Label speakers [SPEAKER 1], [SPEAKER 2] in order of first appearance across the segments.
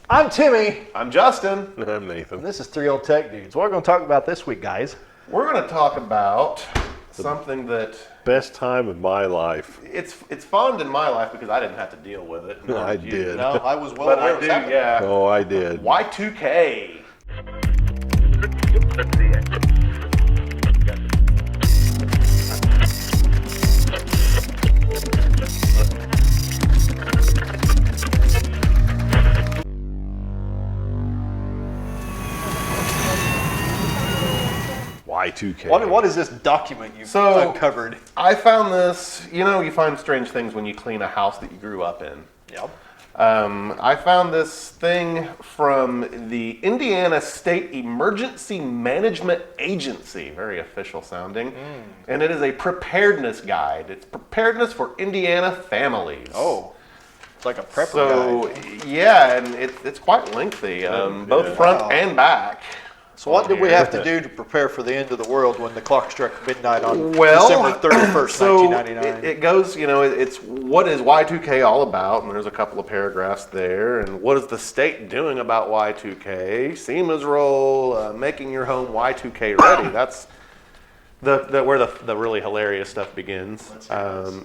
[SPEAKER 1] I'm Timmy.
[SPEAKER 2] I'm Justin.
[SPEAKER 3] And I'm Nathan.
[SPEAKER 1] And this is Three Old Tech Dudes. What are we going to talk about this week, guys?
[SPEAKER 2] We're going to talk about something that
[SPEAKER 3] Best time of my life.
[SPEAKER 2] it's fond in my life because I didn't have to deal with it. Nor
[SPEAKER 3] I
[SPEAKER 2] you.
[SPEAKER 3] did.
[SPEAKER 1] No, I was well
[SPEAKER 2] But
[SPEAKER 1] aware
[SPEAKER 2] I
[SPEAKER 1] of
[SPEAKER 2] do,
[SPEAKER 1] that.
[SPEAKER 2] yeah.
[SPEAKER 3] Oh, I did.
[SPEAKER 2] Y2K.
[SPEAKER 3] Y2K.
[SPEAKER 1] What is this document you've
[SPEAKER 2] So-
[SPEAKER 1] uncovered?
[SPEAKER 2] I found this, you find strange things when you clean a house that you grew up in.
[SPEAKER 1] Yep.
[SPEAKER 2] I found this thing from the Indiana State Emergency Management Agency, very official sounding, and it is a preparedness guide. It's preparedness for Indiana families.
[SPEAKER 1] Oh, it's like a prepper
[SPEAKER 2] So,
[SPEAKER 1] guide.
[SPEAKER 2] yeah, and it's quite lengthy, both front and back.
[SPEAKER 1] So what did we have to do to prepare for the end of the world when the clock struck midnight on
[SPEAKER 2] Well,
[SPEAKER 1] December 31st,
[SPEAKER 2] So
[SPEAKER 1] 1999?
[SPEAKER 2] it goes, it's what is Y2K all about, and there's a couple of paragraphs there, and what is the state doing about Y2K, SEMA's role, making your home Y2K ready. That's where the really hilarious stuff begins.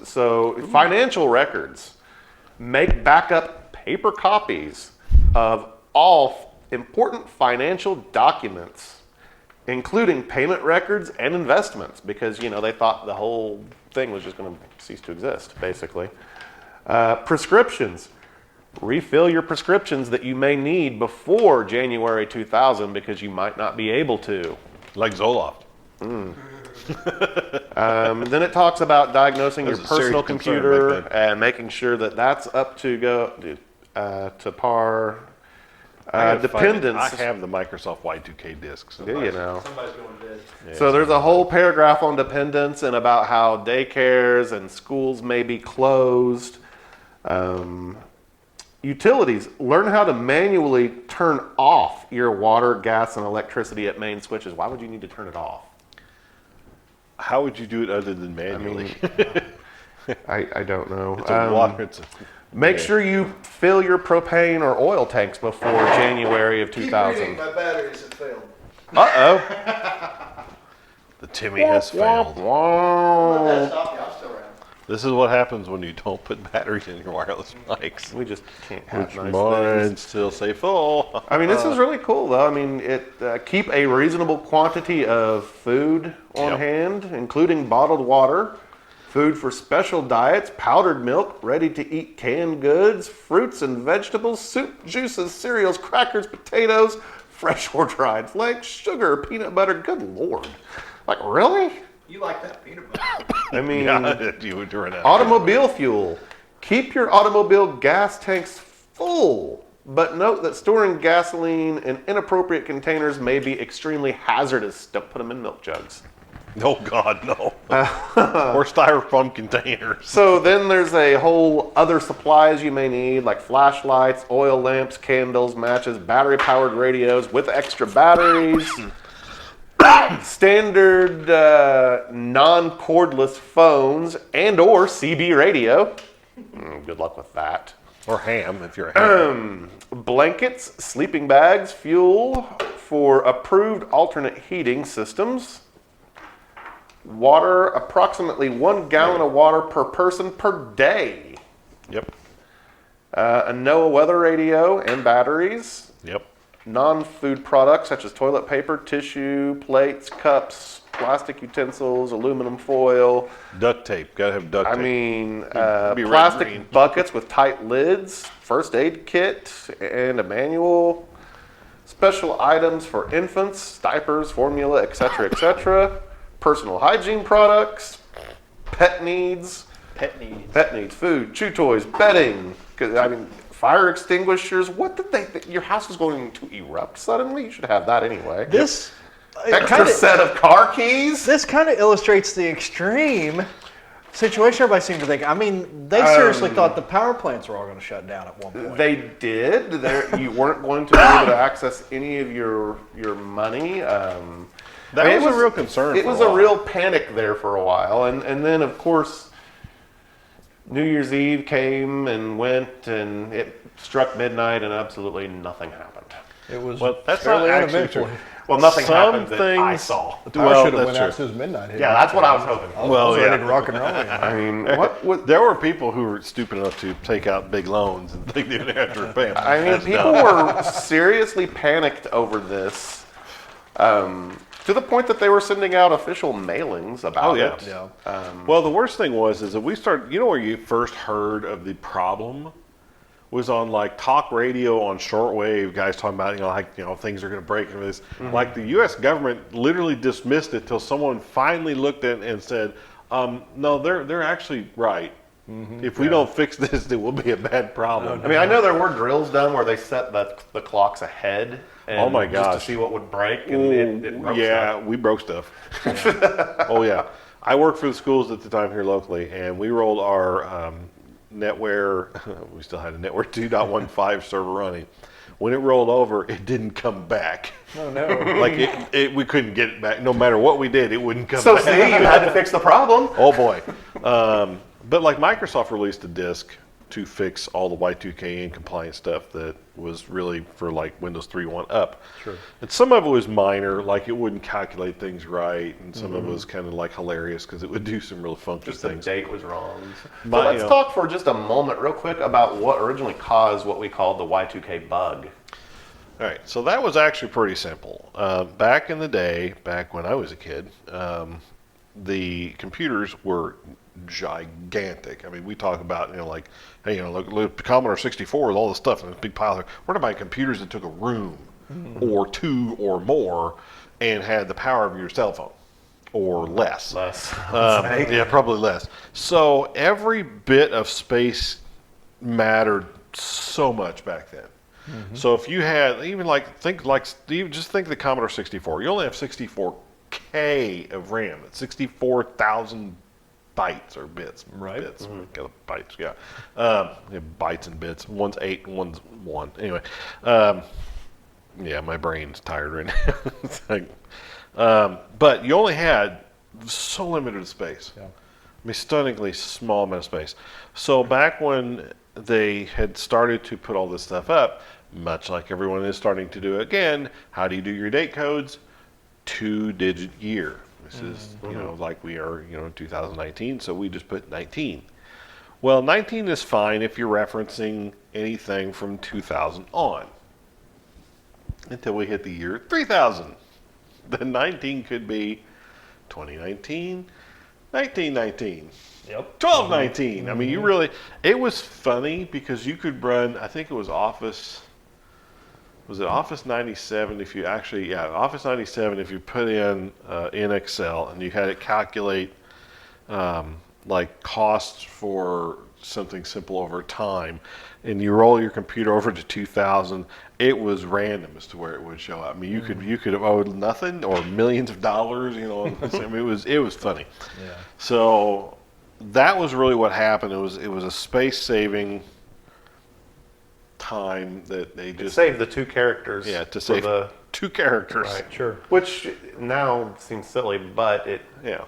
[SPEAKER 2] So financial records, make backup paper copies of all important financial documents, including payment records and investments, because they thought the whole thing was just going to cease to exist, basically. Prescriptions. Refill your prescriptions that you may need before January 2000 because you might not be able to.
[SPEAKER 3] Like Zoloft.
[SPEAKER 2] Then it talks about diagnosing your
[SPEAKER 3] That was a serious
[SPEAKER 2] personal
[SPEAKER 3] concern
[SPEAKER 2] computer
[SPEAKER 3] back then.
[SPEAKER 2] and making sure that that's up to par.
[SPEAKER 3] I gotta find it.
[SPEAKER 2] Dependence.
[SPEAKER 3] I have the Microsoft Y2K discs.
[SPEAKER 2] Do you know?
[SPEAKER 1] Somebody's going dead.
[SPEAKER 3] Yeah,
[SPEAKER 2] So there's a whole paragraph on dependence and about how daycares and schools may be closed. Utilities, learn how to manually turn off your water, gas, and electricity at main switches. Why would you need to turn it off?
[SPEAKER 3] How would you do it other than manually?
[SPEAKER 2] I don't know.
[SPEAKER 3] It's a water.
[SPEAKER 2] Make sure you fill your propane or oil tanks before January of 2000.
[SPEAKER 1] My batteries have failed.
[SPEAKER 2] Uh-oh.
[SPEAKER 3] The Timmy has failed.
[SPEAKER 2] Wah.
[SPEAKER 1] Stop you, I'm still around.
[SPEAKER 3] This is what happens when you don't put batteries in your wireless mics.
[SPEAKER 2] We just can't have
[SPEAKER 3] Which
[SPEAKER 2] nice
[SPEAKER 3] mine
[SPEAKER 2] things.
[SPEAKER 3] still say full.
[SPEAKER 2] I mean, this is really cool, though. I mean, keep a reasonable quantity of food on
[SPEAKER 3] Yep.
[SPEAKER 2] hand, including bottled water, food for special diets, powdered milk, ready-to-eat canned goods, fruits and vegetables, soup, juices, cereals, crackers, potatoes, fresh or dried flakes, sugar, peanut butter. Good Lord. Like, really?
[SPEAKER 1] You like that peanut butter?
[SPEAKER 2] I mean,
[SPEAKER 3] Yeah, you would run out.
[SPEAKER 2] automobile fuel. Keep your automobile gas tanks full, but note that storing gasoline in inappropriate containers may be extremely hazardous. Don't put them in milk jugs.
[SPEAKER 3] Oh, God, no. Or styrofoam containers.
[SPEAKER 2] So then there's a whole other supplies you may need, like flashlights, oil lamps, candles, matches, battery-powered radios with extra batteries, standard non-cordless phones, and or CB radio. Good luck with that.
[SPEAKER 3] Or ham, if you're a ham.
[SPEAKER 2] Blankets, sleeping bags, fuel for approved alternate heating systems. Water, approximately 1 gallon of water per person per day.
[SPEAKER 3] Yep.
[SPEAKER 2] A NOAA weather radio and batteries.
[SPEAKER 3] Yep.
[SPEAKER 2] Non-food products such as toilet paper, tissue, plates, cups, plastic utensils, aluminum foil.
[SPEAKER 3] Duct tape. Gotta have duct tape.
[SPEAKER 2] I mean,
[SPEAKER 3] Be red green.
[SPEAKER 2] plastic buckets with tight lids, first aid kit, and a manual. Special items for infants, diapers, formula, etc., etc. Personal hygiene products, pet needs, food, chew toys, bedding. 'Cause, I mean, fire extinguishers. What did they think? Your house is going to erupt suddenly? You should have that anyway.
[SPEAKER 1] This
[SPEAKER 2] Extra set of car keys.
[SPEAKER 1] This kind of illustrates the extreme situation everybody seemed to think. I mean, they seriously thought the power plants were all going to shut down at one point.
[SPEAKER 2] They did. You weren't going to be able to access any of your money.
[SPEAKER 3] That was a real concern.
[SPEAKER 2] It was a real panic there for a while, and then of course New Year's Eve came and went, and it struck midnight and absolutely nothing happened.
[SPEAKER 1] It was
[SPEAKER 3] Well, that's
[SPEAKER 1] fairly
[SPEAKER 3] not actually
[SPEAKER 1] uneventful.
[SPEAKER 3] true.
[SPEAKER 2] Well, nothing
[SPEAKER 3] Some
[SPEAKER 2] happened that I
[SPEAKER 3] things-
[SPEAKER 2] saw.
[SPEAKER 1] The power
[SPEAKER 3] Well,
[SPEAKER 1] should have
[SPEAKER 3] that's
[SPEAKER 1] went out as
[SPEAKER 3] true.
[SPEAKER 1] soon as midnight hit.
[SPEAKER 2] Yeah, that's what I was hoping for.
[SPEAKER 1] I
[SPEAKER 3] Well,
[SPEAKER 1] was ready
[SPEAKER 3] yeah.
[SPEAKER 1] to rock and roll.
[SPEAKER 2] I mean, what
[SPEAKER 3] There were people who were stupid enough to take out big loans and think they didn't have to repay them.
[SPEAKER 2] I mean,
[SPEAKER 3] That's
[SPEAKER 2] people
[SPEAKER 3] dumb.
[SPEAKER 2] were seriously panicked over this, to the point that they were sending out official mailings about
[SPEAKER 3] Oh, yeah.
[SPEAKER 2] it.
[SPEAKER 1] Yeah.
[SPEAKER 3] Well, the worst thing was is that we started. You know where you first heard of the problem was on like talk radio on shortwave. Guys talking about things are going to break and this. Like the U.S. government literally dismissed it till someone finally looked at it and said, "No, they're actually right. If we don't fix this, it will be a bad problem."
[SPEAKER 2] I mean, I know there were drills done where they set the clocks ahead. And
[SPEAKER 3] Oh my
[SPEAKER 2] just
[SPEAKER 3] gosh.
[SPEAKER 2] to see what would break, and it broke
[SPEAKER 3] yeah,
[SPEAKER 2] stuff.
[SPEAKER 3] we broke stuff. Oh yeah, I worked for the schools at the time here locally, and we rolled our NetWare. We still had a NetWare 2.15 server running. When it rolled over, it didn't come back.
[SPEAKER 1] Oh no.
[SPEAKER 3] Like we couldn't get it back. No matter what we did, it wouldn't come
[SPEAKER 2] So
[SPEAKER 3] back.
[SPEAKER 2] see, you had to fix the problem.
[SPEAKER 3] Oh boy. But like Microsoft released a disk to fix all the Y2K and compliance stuff that was really for like Windows 3.1 up.
[SPEAKER 1] Sure.
[SPEAKER 3] And some of it was minor, like it wouldn't calculate things right, and some of it was kind of like hilarious because it would do some really funky
[SPEAKER 2] Just the
[SPEAKER 3] things.
[SPEAKER 2] date was wrong. So
[SPEAKER 3] But,
[SPEAKER 2] let's talk for just a moment real quick about what originally caused what we called the Y2K bug.
[SPEAKER 3] All right, so that was actually pretty simple. Back in the day, back when I was a kid, the computers were gigantic. I mean, we talk about, like, hey, look, Commodore 64 with all this stuff and this big pile. We're talking about computers that took a room or two or more and had the power of your cell phone or less. Yeah, probably less. So every bit of space mattered so much back then. So if you had even just think of the Commodore 64. You only have 64K of RAM. It's 64,000 bytes or bits.
[SPEAKER 1] Right.
[SPEAKER 3] Bits. Bytes. Yeah. Bytes and bits. One's 8 and one's 1. Anyway. Yeah, my brain's tired right now. It's like, but you only had so limited space.
[SPEAKER 1] Yeah.
[SPEAKER 3] I mean, stunningly small amount of space. So back when they had started to put all this stuff up, much like everyone is starting to do again, how do you do your date codes? 2-digit year. This is, like we are, in 2019, so we just put 19. Well, 19 is fine if you're referencing anything from 2000 on. Until we hit the year 3000. Then 19 could be 2019, 1919.
[SPEAKER 1] Yep.
[SPEAKER 3] 1219. I mean, you really, it was funny because you could run, I think it was Office 97 if you actually, Office 97 if you put in Excel and you had it calculate like costs for something simple over time and you roll your computer over to 2000, it was random as to where it would show up. I mean, you could have owed nothing or millions of dollars, I mean, it was funny.
[SPEAKER 1] Yeah.
[SPEAKER 3] So that was really what happened. It was a space saving time that they just
[SPEAKER 2] Save the two characters.
[SPEAKER 3] to
[SPEAKER 2] for
[SPEAKER 3] save
[SPEAKER 2] the
[SPEAKER 3] 2 characters.
[SPEAKER 2] Right.
[SPEAKER 1] Sure.
[SPEAKER 2] Which now seems silly, but it
[SPEAKER 3] Yeah.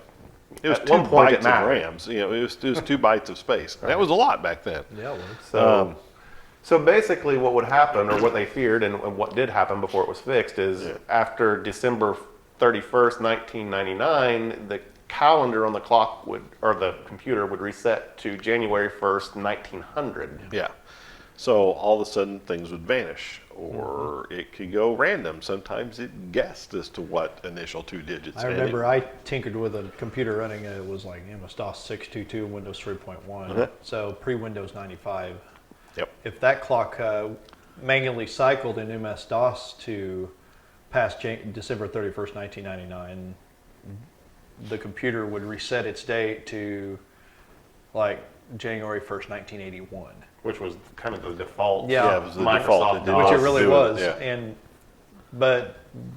[SPEAKER 3] It was
[SPEAKER 2] At
[SPEAKER 3] 2
[SPEAKER 2] one point it
[SPEAKER 3] bytes of
[SPEAKER 2] mattered.
[SPEAKER 3] RAMs. It was 2 bytes of space. And that was a lot back then.
[SPEAKER 1] Yeah, it was.
[SPEAKER 2] so. So basically, what would happen, or what they feared, and what did happen before it was fixed, is after December 31st, 1999, the calendar on the clock or the computer would reset to January 1st, 1900.
[SPEAKER 3] Yeah. So all of a sudden things would vanish, or it could go random. Sometimes it guessed as to what initial 2 digits.
[SPEAKER 1] I remember I tinkered with a computer running, it was like MS-DOS 622 and Windows 3.1, so pre-Windows 95.
[SPEAKER 3] Yep.
[SPEAKER 1] If that clock manually cycled in MS-DOS to past December 31st, 1999, the computer would reset its date to like January 1st, 1981.
[SPEAKER 2] Which was kind of the default.
[SPEAKER 1] Yeah.
[SPEAKER 3] It was the
[SPEAKER 2] Microsoft
[SPEAKER 3] default.
[SPEAKER 2] DOS.
[SPEAKER 1] Which it really
[SPEAKER 3] do it,
[SPEAKER 1] was.
[SPEAKER 3] yeah.
[SPEAKER 1] But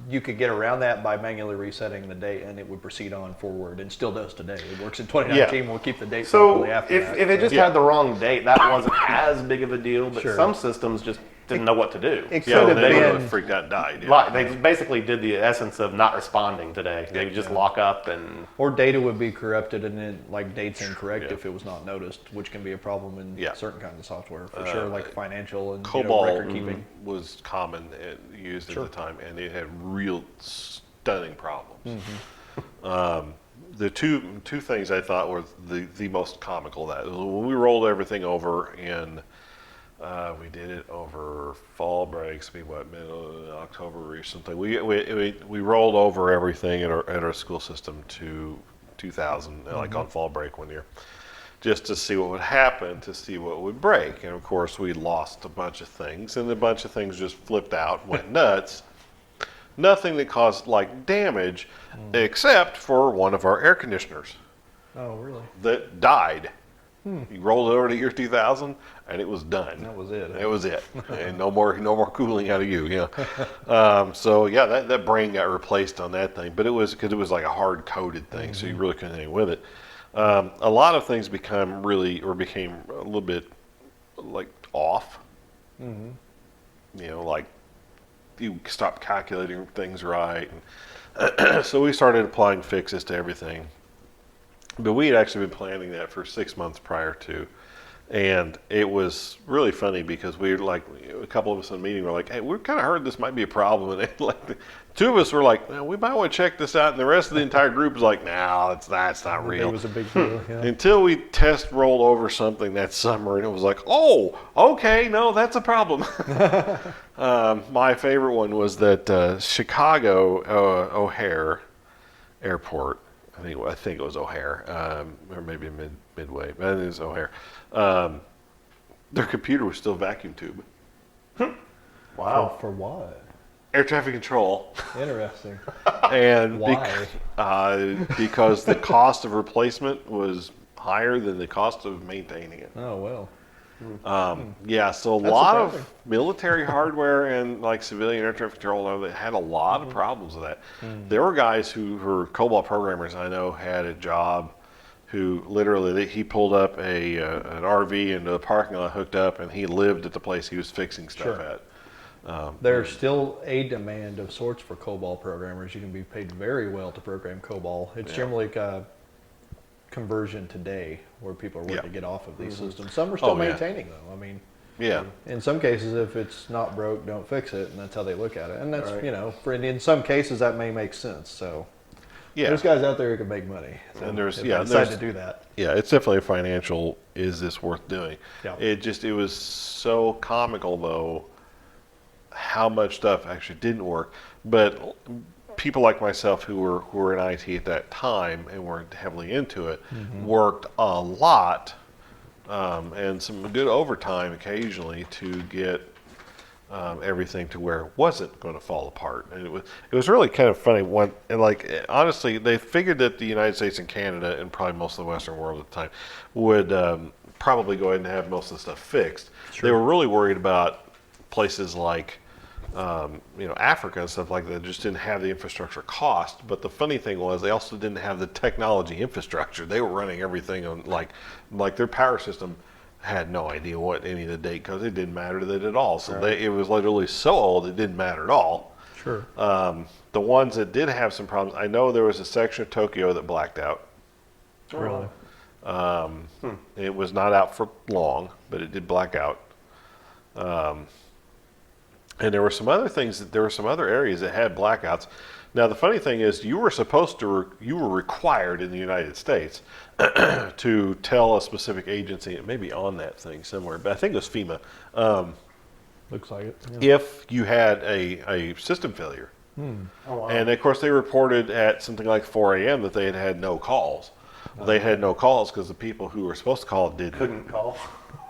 [SPEAKER 1] you could get around that by manually resetting the date, and it would proceed on forward, and still does today. It works in 2019. We'll keep the date
[SPEAKER 2] So
[SPEAKER 1] properly after
[SPEAKER 2] if
[SPEAKER 1] that.
[SPEAKER 2] it just had the wrong date, that wasn't as big of a deal. But
[SPEAKER 1] Sure.
[SPEAKER 2] some systems just didn't know what to do.
[SPEAKER 1] It
[SPEAKER 3] Yeah,
[SPEAKER 1] could have
[SPEAKER 3] they would have
[SPEAKER 1] been.
[SPEAKER 3] freaked out and died. Yeah.
[SPEAKER 2] Like, they basically did the essence of not responding today. They just lock up and
[SPEAKER 1] Or data would be corrupted and then like dates incorrect
[SPEAKER 3] Yeah.
[SPEAKER 1] if it was not noticed, which can be a problem in
[SPEAKER 3] Yeah.
[SPEAKER 1] certain kinds of software for sure, like financial and
[SPEAKER 3] COBOL
[SPEAKER 1] record keeping.
[SPEAKER 3] was common and used
[SPEAKER 1] Sure.
[SPEAKER 3] at the time, and it had real stunning problems.
[SPEAKER 1] Mm-hmm.
[SPEAKER 3] The two things I thought were the most comical of that was when we rolled everything over in. We did it over fall breaks, mid October or something. We rolled over everything at our school system to 2000, like on fall break one year, just to see what would happen, to see what would break. And of course, we lost a bunch of things, and a bunch of things just flipped out, went nuts. Nothing that caused like damage, except for one of our air conditioners
[SPEAKER 1] Oh, really?
[SPEAKER 3] that died. You rolled it over to year 2000, and it was done.
[SPEAKER 1] That was it.
[SPEAKER 3] It was it, and no more cooling out of you. So yeah, that brain got replaced on that thing, but it was because it was like a hard coated thing, so you really couldn't do anything with it. A lot of things became a little bit like off. Like you stopped calculating things right, and so we started applying fixes to everything. But we had actually been planning that for 6 months prior to. And it was really funny because we were like, a couple of us in the meeting were like, hey, we've kind of heard this might be a problem. And like the two of us were like, well, we might want to check this out. And the rest of the entire group was like, no, it's not real.
[SPEAKER 1] It was a big deal. Yeah.
[SPEAKER 3] Until we test rolled over something that summer and it was like, oh, okay, no, that's a problem. My favorite one was that Chicago OHare Airport, I think it was OHare, or maybe Midway, but it is OHare. Their computer was still vacuum tube.
[SPEAKER 2] wow.
[SPEAKER 1] For what?
[SPEAKER 3] Air traffic control.
[SPEAKER 1] Interesting.
[SPEAKER 3] And
[SPEAKER 1] Why?
[SPEAKER 3] because the cost of replacement was higher than the cost of maintaining it.
[SPEAKER 1] Oh, well.
[SPEAKER 3] Yeah, so a
[SPEAKER 1] That's
[SPEAKER 3] lot
[SPEAKER 1] surprising.
[SPEAKER 3] of military hardware and like civilian air traffic control that had a lot of problems with that. There were guys who were COBOL programmers I know had a job who literally he pulled up an RV into the parking lot, hooked up, and he lived at the place he was fixing stuff
[SPEAKER 1] Sure.
[SPEAKER 3] at.
[SPEAKER 1] There's still a demand of sorts for COBOL programmers. You can be paid very well to program COBOL. It's generally like a conversion today where people are wanting to get off of these systems. Some are still
[SPEAKER 3] Oh, yeah.
[SPEAKER 1] maintaining them. I mean,
[SPEAKER 3] Yeah.
[SPEAKER 1] in some cases, if it's not broke, don't fix it, and that's how they look at it. And that's,
[SPEAKER 2] Right.
[SPEAKER 1] in some cases that may make sense. So
[SPEAKER 3] Yeah.
[SPEAKER 1] there's guys out there who can make money. So
[SPEAKER 3] And there's-
[SPEAKER 1] if
[SPEAKER 3] yeah,
[SPEAKER 1] they decide
[SPEAKER 3] there's-
[SPEAKER 1] to do that.
[SPEAKER 3] Yeah, it's definitely a financial, is this worth doing?
[SPEAKER 1] Yeah.
[SPEAKER 3] It was so comical though, how much stuff actually didn't work. But people like myself who were in IT at that time and weren't heavily into it, worked a lot, and some good overtime occasionally to get everything to where it wasn't going to fall apart. And it was really kind of funny. Honestly, they figured that the United States and Canada and probably most of the Western world at the time would probably go ahead and have most of the stuff fixed. They were really worried about places like Africa and stuff like that just didn't have the infrastructure cost. But the funny thing was they also didn't have the technology infrastructure. They were running everything on like their power system had no idea what any of the date because it didn't matter to them at all. So it was literally so old it didn't matter at all.
[SPEAKER 1] Sure.
[SPEAKER 3] The ones that did have some problems, I know there was a section of Tokyo that blacked out.
[SPEAKER 1] Really.
[SPEAKER 3] It was not out for long, but it did black out. And there were some other there were some other areas that had blackouts. Now the funny thing is, you were required in the United States to tell a specific agency, it may be on that thing somewhere, but I think it was FEMA,
[SPEAKER 1] Looks like it. Yeah.
[SPEAKER 3] if you had a system failure.
[SPEAKER 2] Oh, wow.
[SPEAKER 3] And of course they reported at something like 4 a.m. that they had had no calls. Well, they had no calls because the people who were supposed to call didn't.
[SPEAKER 2] Couldn't call.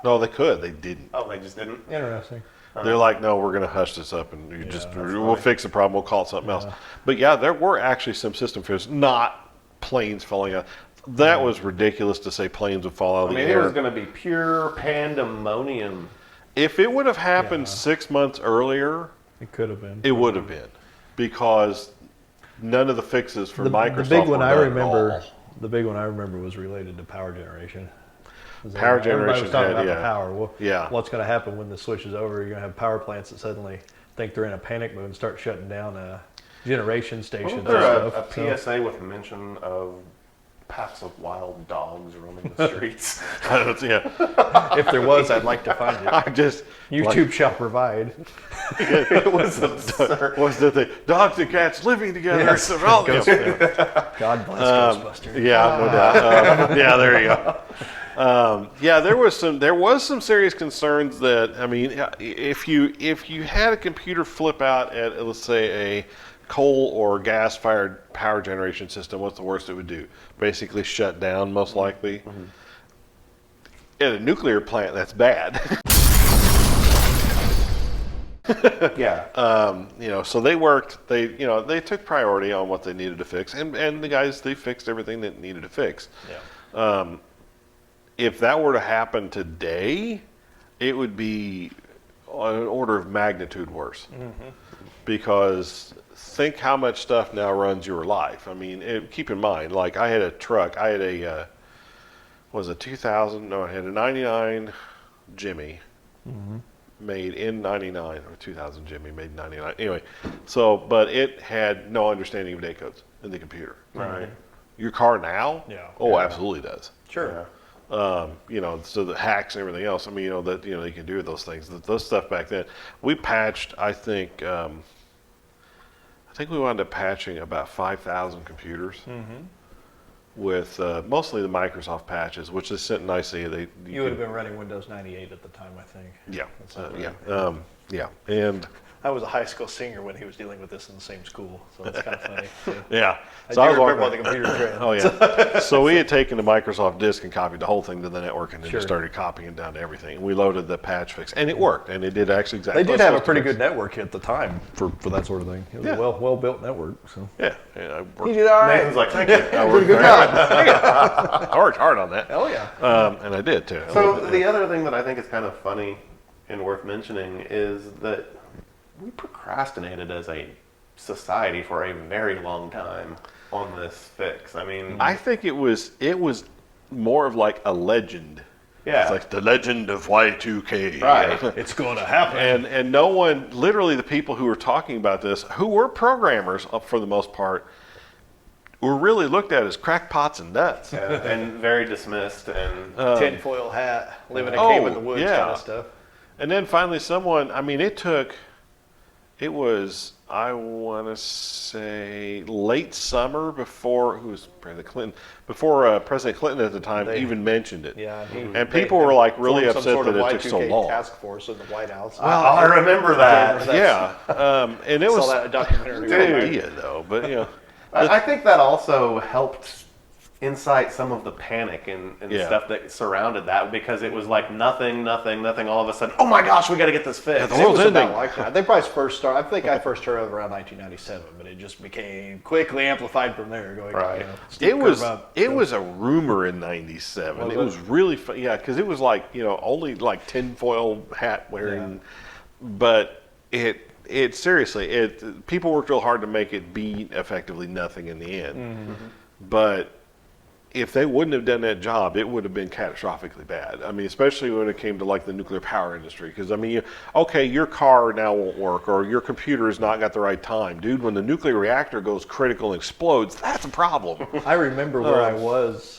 [SPEAKER 3] No, they could. They didn't.
[SPEAKER 2] Oh, they just didn't.
[SPEAKER 1] Interesting.
[SPEAKER 3] They're like, no, we're going to hush this up and we'll fix the problem. We'll call it something else. But yeah, there were actually some system failures, not planes falling out. That was ridiculous to say planes would fall out of
[SPEAKER 2] I
[SPEAKER 3] the
[SPEAKER 2] mean, it
[SPEAKER 3] air.
[SPEAKER 2] was going to be pure pandemonium.
[SPEAKER 3] If it would have happened 6 months earlier,
[SPEAKER 1] It could have been.
[SPEAKER 3] it would have been, because none of the fixes for Microsoft
[SPEAKER 1] the big one
[SPEAKER 3] were
[SPEAKER 1] I
[SPEAKER 3] done at
[SPEAKER 1] remember.
[SPEAKER 3] all.
[SPEAKER 1] The big one I remember was related to power generation.
[SPEAKER 3] Power
[SPEAKER 1] Everybody
[SPEAKER 3] generation
[SPEAKER 1] was talking
[SPEAKER 3] had,
[SPEAKER 1] about the
[SPEAKER 3] yeah.
[SPEAKER 1] power. Well,
[SPEAKER 3] Yeah.
[SPEAKER 1] what's going to happen when the switch is over? You're going to have power plants that suddenly think they're in a panic mode and start shutting down generation stations
[SPEAKER 2] Wasn't there
[SPEAKER 1] and
[SPEAKER 2] a
[SPEAKER 1] stuff. So-
[SPEAKER 2] PSA with mention of packs of wild dogs roaming the streets?
[SPEAKER 3] Yeah.
[SPEAKER 1] if there was, I'd like to find it.
[SPEAKER 3] I just
[SPEAKER 1] YouTube shall provide.
[SPEAKER 2] It was absurd.
[SPEAKER 3] was the thing. Dogs and cats living together.
[SPEAKER 1] Yes.
[SPEAKER 3] So all-
[SPEAKER 1] God bless Ghostbusters.
[SPEAKER 3] Yeah, no doubt. Yeah, there you go. Yeah, there was some serious concerns that, I mean, if you had a computer flip out at, let's say, a coal or gas fired power generation system, what's the worst it would do? Basically shut down, most likely. Mm-hmm. At a nuclear plant, that's bad.
[SPEAKER 2] Yeah.
[SPEAKER 3] So they worked. They took priority on what they needed to fix, and the guys, they fixed everything that needed to fix.
[SPEAKER 1] Yeah.
[SPEAKER 3] If that were to happen today, it would be an order of magnitude worse. Mm-hmm. Because think how much stuff now runs your life. I mean, keep in mind, like I had a truck. I had a was a 2000? No, I had a 99 Jimmy. Mm-hmm. Made in 99, or 2000 Jimmy made in 99. Anyway, but it had no understanding of day codes in the computer.
[SPEAKER 2] Right.
[SPEAKER 3] Your car now?
[SPEAKER 1] Yeah.
[SPEAKER 3] Oh,
[SPEAKER 2] Yeah.
[SPEAKER 3] absolutely does.
[SPEAKER 1] Sure.
[SPEAKER 3] So the hacks and everything else. I mean, they can do with those things. Those stuff back then, we patched. I think we wound up patching about 5,000 computers. Mm-hmm. With mostly the Microsoft patches, which they sent nicely.
[SPEAKER 1] You would have been running Windows 98 at the time, I think.
[SPEAKER 3] Yeah,
[SPEAKER 1] That's
[SPEAKER 3] yeah, and
[SPEAKER 1] I was a high school senior when he was dealing with this in the same school, so it's kind of funny. So.
[SPEAKER 3] yeah.
[SPEAKER 1] I
[SPEAKER 3] So
[SPEAKER 1] do
[SPEAKER 3] was
[SPEAKER 1] remember
[SPEAKER 3] walking-
[SPEAKER 1] when the computer ran.
[SPEAKER 3] Oh yeah. So we had taken the Microsoft disk and copied the whole thing to the network, and then
[SPEAKER 1] Sure.
[SPEAKER 3] just started copying it down to everything. And we loaded the patch fix, and it worked, and it did actually exactly.
[SPEAKER 1] They did
[SPEAKER 3] what
[SPEAKER 1] have a
[SPEAKER 3] it's
[SPEAKER 1] pretty
[SPEAKER 3] supposed
[SPEAKER 1] good network at the time for that sort of thing. It was
[SPEAKER 3] Yeah.
[SPEAKER 1] a well built network. So
[SPEAKER 3] to. Yeah, I worked,
[SPEAKER 1] did all
[SPEAKER 2] Nathan's like, thank you.
[SPEAKER 3] I worked
[SPEAKER 1] good
[SPEAKER 3] hard.
[SPEAKER 1] job.
[SPEAKER 3] I worked hard on that,
[SPEAKER 1] Oh yeah.
[SPEAKER 3] and I did too.
[SPEAKER 2] So the other thing that I think is kind of funny and worth mentioning is that we procrastinated as a society for a very long time on this fix. I mean,
[SPEAKER 3] I think it was more of like a legend.
[SPEAKER 2] yeah,
[SPEAKER 3] It's like the legend of Y2K.
[SPEAKER 2] right.
[SPEAKER 1] It's going to happen.
[SPEAKER 3] And no one, literally the people who were talking about this, who were programmers for the most part, were really looked at as crackpots and nuts.
[SPEAKER 2] Yeah, and very dismissed. And
[SPEAKER 1] Tinfoil hat, live in a
[SPEAKER 3] Oh,
[SPEAKER 1] cave in the woods
[SPEAKER 3] yeah.
[SPEAKER 1] kind of stuff.
[SPEAKER 3] And then finally it was, I want to say, late summer before, who was President Clinton, before President Clinton at the time even mentioned it.
[SPEAKER 1] Yeah,
[SPEAKER 3] And people were like really
[SPEAKER 1] formed some
[SPEAKER 3] upset
[SPEAKER 1] sort
[SPEAKER 3] that
[SPEAKER 1] of
[SPEAKER 3] it took so
[SPEAKER 1] Y2K
[SPEAKER 3] long.
[SPEAKER 1] task force in the White House.
[SPEAKER 2] I remember that.
[SPEAKER 3] Yeah, and it
[SPEAKER 1] I
[SPEAKER 3] was
[SPEAKER 1] saw that documentary.
[SPEAKER 3] good idea though, but
[SPEAKER 2] I think that also helped incite some of the panic and
[SPEAKER 3] Yeah.
[SPEAKER 2] stuff that surrounded that, because it was like nothing. All of a sudden, oh my gosh, we got to get this fixed.
[SPEAKER 3] the
[SPEAKER 1] It
[SPEAKER 3] world's
[SPEAKER 1] was
[SPEAKER 3] ending.
[SPEAKER 1] about like that. They probably first started. I think I first heard of it around 1997, but it just became quickly amplified from there. Going,
[SPEAKER 2] Right.
[SPEAKER 1] steep
[SPEAKER 3] It was
[SPEAKER 1] curve up.
[SPEAKER 3] it was a rumor in '97.
[SPEAKER 1] Was
[SPEAKER 3] It
[SPEAKER 1] it?
[SPEAKER 3] was really fun, yeah, because it was like only like tinfoil hat wearing, but it seriously people worked real hard to make it be effectively nothing in the end, but if they wouldn't have done that job, it would have been catastrophically bad. I mean, especially when it came to like the nuclear power industry. Because I mean, okay, your car now won't work, or your computer has not got the right time, dude. When the nuclear reactor goes critical and explodes, that's a problem.
[SPEAKER 1] I remember where I was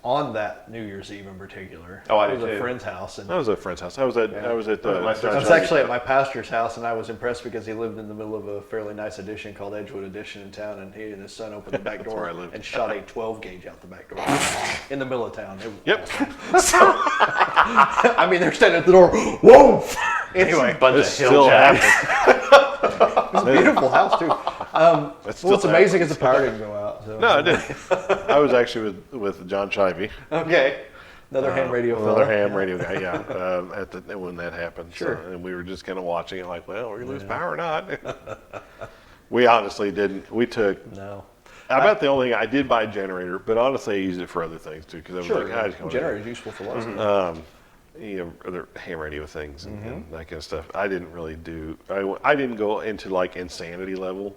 [SPEAKER 1] on that New Year's Eve in particular.
[SPEAKER 2] Oh, I
[SPEAKER 1] it
[SPEAKER 2] do
[SPEAKER 1] was a
[SPEAKER 2] too.
[SPEAKER 1] friend's house, and
[SPEAKER 3] I was at a friend's house. I was at
[SPEAKER 2] Yeah.
[SPEAKER 3] I was at
[SPEAKER 2] My
[SPEAKER 3] John
[SPEAKER 2] sister-
[SPEAKER 1] I was
[SPEAKER 3] John's.
[SPEAKER 1] actually at my pastor's house, and I was impressed because he lived in the middle of a fairly nice addition called Edgewood Addition in town, and he and his son opened the back door
[SPEAKER 3] where I lived.
[SPEAKER 1] and shot a 12 gauge out the back door in the middle of town. It was
[SPEAKER 3] Yep.
[SPEAKER 1] awesome. I mean, they're standing at the door. Whoa! Anyway,
[SPEAKER 2] bunch
[SPEAKER 3] This
[SPEAKER 2] of
[SPEAKER 3] still
[SPEAKER 2] hill jacks.
[SPEAKER 3] happens.
[SPEAKER 1] it's a beautiful house too.
[SPEAKER 3] That's
[SPEAKER 1] What's
[SPEAKER 3] still
[SPEAKER 1] amazing is the power didn't go out. So.
[SPEAKER 3] No, I didn't. I was actually with John Chivey,
[SPEAKER 1] Okay. Another ham radio
[SPEAKER 3] another
[SPEAKER 1] fella.
[SPEAKER 3] ham radio guy. Yeah, when that happened.
[SPEAKER 1] Sure.
[SPEAKER 3] So, and we were just kind of watching it, like, well, we're gonna lose power or not. We honestly didn't. We took.
[SPEAKER 1] No.
[SPEAKER 3] I bet the only thing I did buy a generator, but honestly, I used it for other things too. Because I was
[SPEAKER 1] Sure.
[SPEAKER 3] like, I just want
[SPEAKER 1] Generator is useful for lots of things.
[SPEAKER 3] other ham radio things and that kind of stuff. I didn't really do. I didn't go into like insanity level.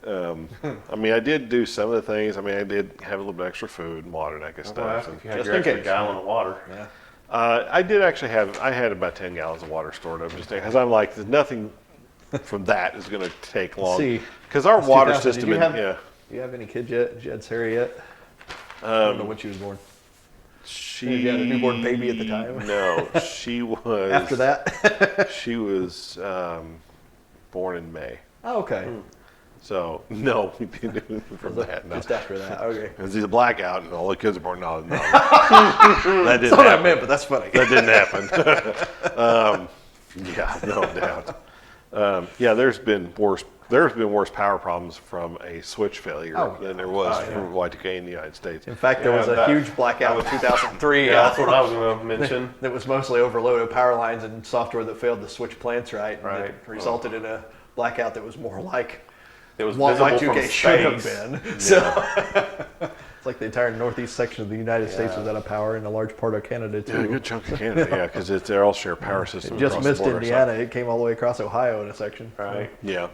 [SPEAKER 3] I mean, I did do some of the things. I mean, I did have a little bit extra food and water and that kind of stuff. And,
[SPEAKER 2] If you had
[SPEAKER 1] Just
[SPEAKER 2] your
[SPEAKER 1] in
[SPEAKER 2] extra
[SPEAKER 1] case.
[SPEAKER 2] gallon of water.
[SPEAKER 1] Yeah.
[SPEAKER 3] I did actually I had about 10 gallons of water stored up just because I'm like, there's nothing from that is going to take long.
[SPEAKER 1] See,
[SPEAKER 3] Because our
[SPEAKER 1] it's
[SPEAKER 3] water
[SPEAKER 1] 2000.
[SPEAKER 3] system,
[SPEAKER 1] Did you have-
[SPEAKER 3] yeah.
[SPEAKER 1] Do you have any kids yet? Did you had Sarah yet? I don't know when she was born.
[SPEAKER 3] She
[SPEAKER 1] You had a newborn baby at the time?
[SPEAKER 3] No, she was.
[SPEAKER 1] After that?
[SPEAKER 3] She was born in May.
[SPEAKER 1] Oh, okay.
[SPEAKER 3] So, no, we didn't do it from that. No.
[SPEAKER 1] Just after that. Okay.
[SPEAKER 3] Because he's a blackout and all the kids are born. No, no. That didn't
[SPEAKER 1] That's what I
[SPEAKER 3] happen.
[SPEAKER 1] meant, but that's funny.
[SPEAKER 3] That didn't happen. Yeah, no doubt. Yeah, there's been worse power problems from a switch failure than there was from Y2K in the United States.
[SPEAKER 1] In fact, there was a huge blackout in 2003.
[SPEAKER 2] Yeah, that's what I was going to mention.
[SPEAKER 1] That was mostly overloaded power lines and software that failed to switch plants right. And
[SPEAKER 2] Right.
[SPEAKER 1] it resulted in a blackout that was more like
[SPEAKER 2] It was
[SPEAKER 1] what
[SPEAKER 2] visible from
[SPEAKER 1] Y2K should have
[SPEAKER 2] space.
[SPEAKER 1] been. So it's like the entire northeast section of the United States was out of power, and a large part of Canada too.
[SPEAKER 3] Yeah, a good chunk of Canada, yeah, because they all share power systems.
[SPEAKER 1] Just
[SPEAKER 3] across the
[SPEAKER 1] missed
[SPEAKER 3] border, so-
[SPEAKER 1] Indiana. It came all the way across Ohio in a section.
[SPEAKER 2] Right.
[SPEAKER 3] Yeah.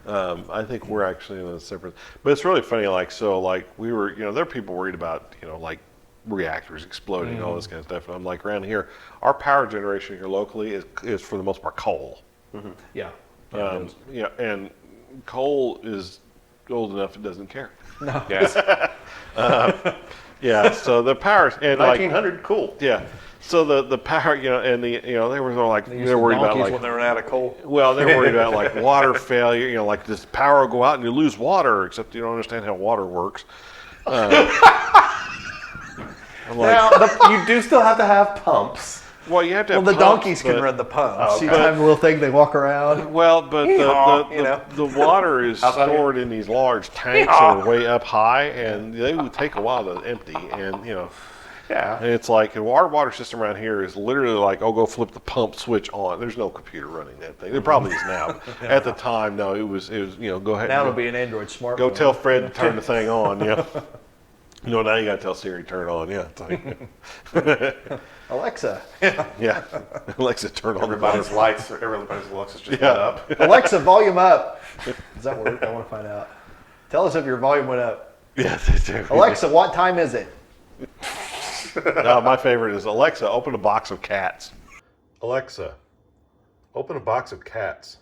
[SPEAKER 3] I think we're actually in a separate, but it's really funny. Like, so like we were, there are people worried about, like reactors exploding and all this kind of stuff. And I'm like, around here, our power generation here locally is for the most part coal.
[SPEAKER 1] Yeah.
[SPEAKER 3] And coal is old enough it doesn't care.
[SPEAKER 1] No.
[SPEAKER 2] Yes.
[SPEAKER 3] Yeah. So the power and like,
[SPEAKER 2] 1900, cool.
[SPEAKER 3] yeah. So the power, and they were like,
[SPEAKER 1] They used
[SPEAKER 3] they're worried about
[SPEAKER 1] donkeys
[SPEAKER 3] like,
[SPEAKER 1] when they ran out of coal.
[SPEAKER 3] well, they're worried about like water failure, like this power will go out and you lose water, except you don't understand how water works. I'm like,
[SPEAKER 2] Now, you do still have to have pumps.
[SPEAKER 3] well, you have to
[SPEAKER 1] Well,
[SPEAKER 3] have
[SPEAKER 1] the
[SPEAKER 3] pumps,
[SPEAKER 1] donkeys can
[SPEAKER 3] but-
[SPEAKER 1] run the pumps. You
[SPEAKER 3] but-
[SPEAKER 1] have a little thing they walk around.
[SPEAKER 3] Well, but
[SPEAKER 1] Yeehaw, you know.
[SPEAKER 3] the water is
[SPEAKER 2] Outside here.
[SPEAKER 3] stored in these large tanks that are way up high, and they would take a while to empty. And
[SPEAKER 2] Yeah.
[SPEAKER 3] and it's like our water system around here is literally like, oh, go flip the pump switch on. There's no computer running that thing. There probably is now. At the time, no, it was go ahead.
[SPEAKER 1] Now
[SPEAKER 3] and
[SPEAKER 1] it'll be an Android smartphone.
[SPEAKER 3] go tell Fred to turn the thing on. Yeah. Now you got to tell Siri to turn it on. Yeah. It's like,
[SPEAKER 1] Alexa.
[SPEAKER 3] yeah. Alexa, turn on
[SPEAKER 2] Everybody's lights, everybody's Alexa's just lit
[SPEAKER 3] Yeah.
[SPEAKER 2] up.
[SPEAKER 1] Alexa, volume up. Does that work? I want to find out. Tell us if your volume went up.
[SPEAKER 3] Yeah.
[SPEAKER 1] Alexa, what time is it?
[SPEAKER 3] No, my favorite is Alexa, open a box of cats. Alexa, open a box of cats.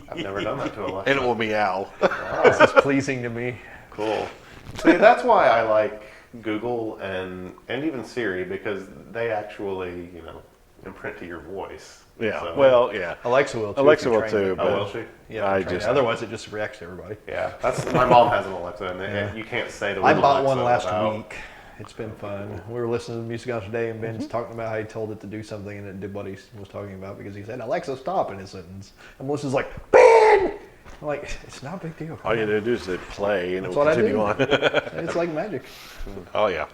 [SPEAKER 2] I've never done that to Alexa.
[SPEAKER 3] And it will meow.
[SPEAKER 1] This is pleasing to me.
[SPEAKER 2] Cool. See, that's why I like Google and even Siri, because they actually, imprint to your voice.
[SPEAKER 3] Yeah.
[SPEAKER 2] So-
[SPEAKER 3] Well, yeah.
[SPEAKER 1] Alexa will too.
[SPEAKER 3] Alexa
[SPEAKER 1] if you
[SPEAKER 3] will
[SPEAKER 1] train
[SPEAKER 3] too,
[SPEAKER 1] it.
[SPEAKER 3] but-
[SPEAKER 2] Oh, will she?
[SPEAKER 1] Yeah,
[SPEAKER 3] I
[SPEAKER 1] if you train
[SPEAKER 3] just-
[SPEAKER 1] it. Otherwise it just reacts to everybody.
[SPEAKER 2] Yeah. That's my mom has an Alexa, and you can't say the word
[SPEAKER 1] I bought
[SPEAKER 2] Alexa
[SPEAKER 1] one last
[SPEAKER 2] without-
[SPEAKER 1] week. It's been fun. We were listening to music the other day, and Ben's talking about how he told it to do something, and it did what he was talking about because he said, "Alexa, stop" in his sentence. And Melissa's like, "Ben!" I'm like, "It's not a big deal."
[SPEAKER 3] All you have to do is hit play and it
[SPEAKER 1] That's
[SPEAKER 3] will
[SPEAKER 1] what I
[SPEAKER 3] continue
[SPEAKER 1] do.
[SPEAKER 3] on.
[SPEAKER 1] It's like magic.
[SPEAKER 3] Oh, yeah.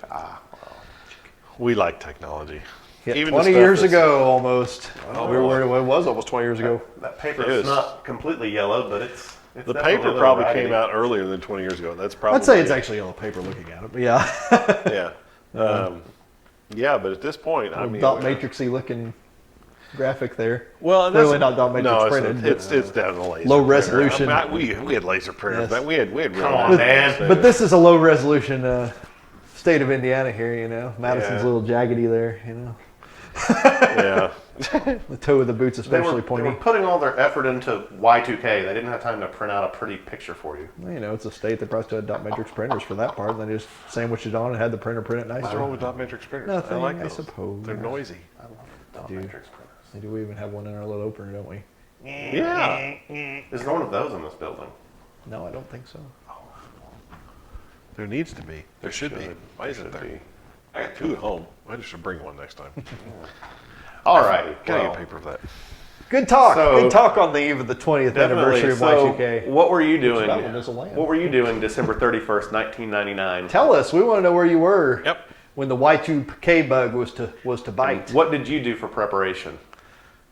[SPEAKER 3] We like technology.
[SPEAKER 1] Yeah,
[SPEAKER 3] Even the
[SPEAKER 1] 20
[SPEAKER 3] stuff
[SPEAKER 1] years
[SPEAKER 3] that's-
[SPEAKER 1] ago, almost.
[SPEAKER 3] Oh,
[SPEAKER 1] We were where it was almost 20 years ago.
[SPEAKER 2] That paper
[SPEAKER 3] It
[SPEAKER 2] is
[SPEAKER 3] is.
[SPEAKER 2] not completely yellow, but it's
[SPEAKER 3] The
[SPEAKER 2] definitely a
[SPEAKER 3] paper
[SPEAKER 2] little
[SPEAKER 3] probably
[SPEAKER 2] raggedy.
[SPEAKER 3] came out earlier than 20 years ago. That's probably.
[SPEAKER 1] I'd say it's actually yellow paper looking at it, but yeah.
[SPEAKER 3] Yeah. Yeah, but at this point, I mean.
[SPEAKER 1] Dot matrixy looking graphic there.
[SPEAKER 3] Well,
[SPEAKER 1] Clearly not dot matrix
[SPEAKER 3] no,
[SPEAKER 1] printed,
[SPEAKER 3] It's definitely laser
[SPEAKER 1] low
[SPEAKER 3] printer.
[SPEAKER 1] resolution.
[SPEAKER 3] I mean, we had laser printers.
[SPEAKER 1] Yes.
[SPEAKER 3] But we had real
[SPEAKER 2] Come on,
[SPEAKER 3] ones.
[SPEAKER 2] man.
[SPEAKER 1] But this is a low resolution state of Indiana here, Madison's
[SPEAKER 2] Yeah.
[SPEAKER 1] a little jaggedy there,
[SPEAKER 3] Yeah.
[SPEAKER 1] The toe of the boot's
[SPEAKER 2] They
[SPEAKER 1] especially
[SPEAKER 2] were
[SPEAKER 1] pointy.
[SPEAKER 2] putting all their effort into Y2K. They didn't have time to print out a pretty picture for you.
[SPEAKER 1] It's a state that probably still had dot matrix printers for that part, and they just sandwiched it on and had the printer print it
[SPEAKER 3] What's
[SPEAKER 1] nicer.
[SPEAKER 3] wrong with dot matrix printers?
[SPEAKER 1] Nothing,
[SPEAKER 3] I like
[SPEAKER 1] I
[SPEAKER 3] those.
[SPEAKER 1] suppose.
[SPEAKER 3] They're noisy.
[SPEAKER 2] I love dot
[SPEAKER 1] Dude.
[SPEAKER 2] matrix printers.
[SPEAKER 1] Do we even have one in our little opener, don't we?
[SPEAKER 3] Yeah.
[SPEAKER 2] Is there one of those in this building?
[SPEAKER 1] No, I don't think so.
[SPEAKER 3] There needs to be. There should be. Why isn't there?
[SPEAKER 2] be.
[SPEAKER 3] I got two at home. I just should bring one next time.
[SPEAKER 2] All righty.
[SPEAKER 3] Gotta
[SPEAKER 2] well,
[SPEAKER 3] get paper for that.
[SPEAKER 1] Good talk.
[SPEAKER 2] So-
[SPEAKER 1] Good talk on the eve of the 20th
[SPEAKER 2] Definitely.
[SPEAKER 1] anniversary of
[SPEAKER 2] So,
[SPEAKER 1] Y2K.
[SPEAKER 2] what were you doing?
[SPEAKER 1] That one doesn't land.
[SPEAKER 2] What were you doing December 31st, 1999?
[SPEAKER 1] Tell us. We want to know where you were.
[SPEAKER 3] Yep.
[SPEAKER 1] When the Y2K bug was to bite.
[SPEAKER 2] What did you do for preparation?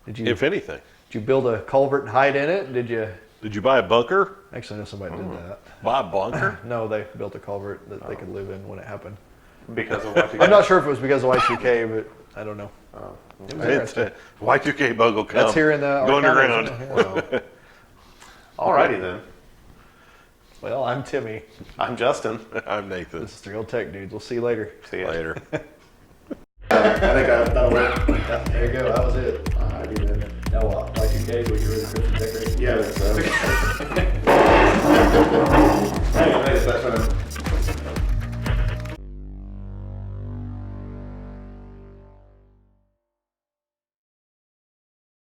[SPEAKER 1] Did you
[SPEAKER 3] If anything.
[SPEAKER 1] did you build a culvert and hide in it? Did you?
[SPEAKER 3] Did you buy a bunker?
[SPEAKER 1] Actually, I know somebody did that.
[SPEAKER 3] Buy a bunker?
[SPEAKER 1] No, they built a culvert that they could live in when it happened.
[SPEAKER 2] Because of Y2K?
[SPEAKER 1] I'm not sure if it was because of Y2K, but I don't know. It was interesting.
[SPEAKER 3] Y2K bug will come.
[SPEAKER 1] That's here in the
[SPEAKER 3] go
[SPEAKER 1] archives.
[SPEAKER 3] underground.
[SPEAKER 1] Yeah.
[SPEAKER 2] Alrighty then.
[SPEAKER 1] Well, I'm Timmy.
[SPEAKER 2] I'm Justin.
[SPEAKER 3] I'm Nathan.
[SPEAKER 1] This is the Real Tech Dudes. We'll see you later.
[SPEAKER 2] See ya.
[SPEAKER 3] Later.
[SPEAKER 2] I think that'll work.
[SPEAKER 1] There you go. That was it.